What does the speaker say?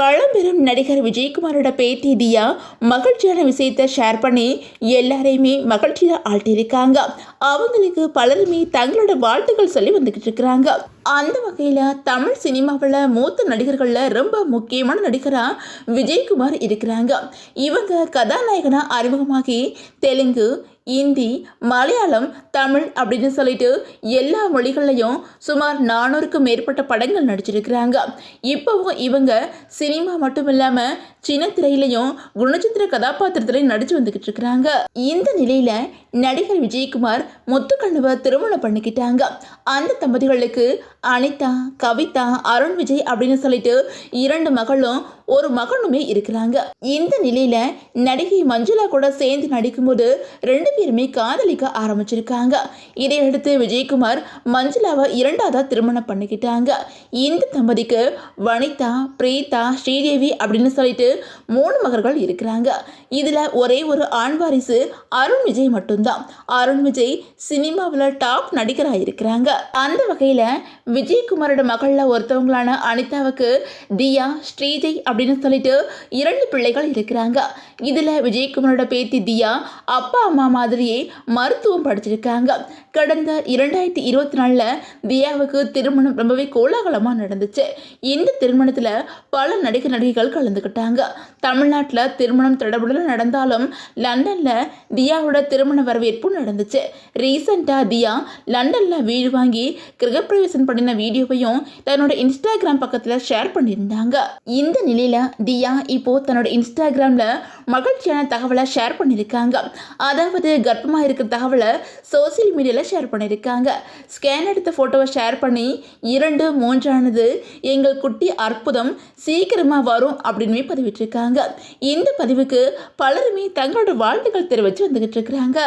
பழம்பெரும் நடிகர் விஜயகுமாரோட பேத்தி தியா மகிழ்ச்சியான விஷயத்தை ஷேர் பண்ணி எல்லாரையுமே மகிழ்ச்சியில ஆழ்த்தியிருக்காங்க. அவங்களுக்கு பலருமே தங்களோட வாழ்த்துக்கள் சொல்லி வந்துகிட்டு இருக்கிறாங்க. அந்த வகையில் தமிழ் சினிமாவில் மூத்த நடிகர்களில் ரொம்ப முக்கியமான நடிகராக விஜயகுமார் இருக்கிறாங்க. இவங்க கதாநாயகனாக அறிமுகமாகி தெலுங்கு, இந்தி, மலையாளம், தமிழ் அப்படின்னு சொல்லிட்டு எல்லா மொழிகள்லையும் சுமார் 400க்கும் மேற்பட்ட படங்கள் நடிச்சிருக்கிறாங்க. இப்போவும் இவங்க சினிமா மட்டும் இல்லாமல் சின்ன திரையிலையும் குணச்சித்திர கதாபாத்திரத்திலையும் நடிச்சு வந்துக்கிட்டு இருக்கிறாங்க. இந்த நிலையில நடிகர் விஜயகுமார் முத்துக்கண்ணுவை திருமணம் பண்ணிக்கிட்டாங்க. அந்த தம்பதிகளுக்கு அனிதா, கவிதா, அருண் விஜய் அப்படின்னு சொல்லிட்டு 2 மகளும் ஒரு மகனுமே இருக்கிறாங்க. இந்த நிலையில நடிகை மஞ்சுளா கூட சேர்ந்து நடிக்கும்போது 2 பேருமே காதலிக்க ஆரம்பிச்சிருக்காங்க. இதையடுத்து விஜயகுமார் மஞ்சுளாவை 2ஆவதா திருமணம் பண்ணிக்கிட்டாங்க. இந்த தம்பதிக்கு வனிதா, பிரீதா, ஸ்ரீதேவி அப்படின்னு சொல்லிட்டு 3 மகள்கள் இருக்கிறாங்க. இதுல ஒரே ஒரு ஆண் வாரிசு அருண் விஜய் மட்டும்தான். அருண் விஜய் சினிமாவில் டாப் நடிகராக இருக்கிறாங்க. அந்த வகையில விஜயகுமாரோட மகள்ல ஒருத்தவங்களான அனிதாவுக்கு தியா, ஸ்ரீஜய் அப்படின்னு சொல்லிட்டு 2 பிள்ளைகள் இருக்கிறாங்க. இதுல விஜயகுமாரோட பேத்தி தியா அப்பா அம்மா மாதிரியே மருத்துவம் படிச்சிருக்காங்க. கடந்த 2024 தியாவுக்கு திருமணம் ரொம்பவே கோலாகலமாக நடந்துச்சு. இந்த திருமணத்தில் பல நடிகர்கள் கலந்துக்கிட்டாங்க. தமிழ்நாட்டில் திருமணம் தடபுடல நடந்தாலும் லண்டனில் தியாவோட திருமண வரவேற்பு நடந்துச்சு. ரீசெண்டாக தியா லண்டனில் வீடு வாங்கி கிரகப்பிரவேசம் பண்ணின வீடியோவையும் தன்னோட இன்ஸ்டாகிராம் பக்கத்தில் ஷேர் பண்ணியிருந்தாங்க. இந்த நிலையில் தியா இப்போ தன்னோட இன்ஸ்டாகிராமில் மகிழ்ச்சியான தகவலை ஷேர் பண்ணியிருக்காங்க. அதாவது கர்ப்பமாக இருக்கிற தகவலை சோசியல் மீடியாவில் ஷேர் பண்ணியிருக்காங்க. ஸ்கேன் எடுத்த ஃபோட்டோவை ஷேர் பண்ணி 2, 3 எங்கள் குட்டி அற்புதம் சீக்கிரமாக வரும் அப்படின்னு பதிவிட்டிருக்காங்க. இந்த பதிவுக்கு பலருமே தங்களோட வாழ்த்துக்கள் தெரிவித்து வந்துகிட்டு இருக்கிறாங்க.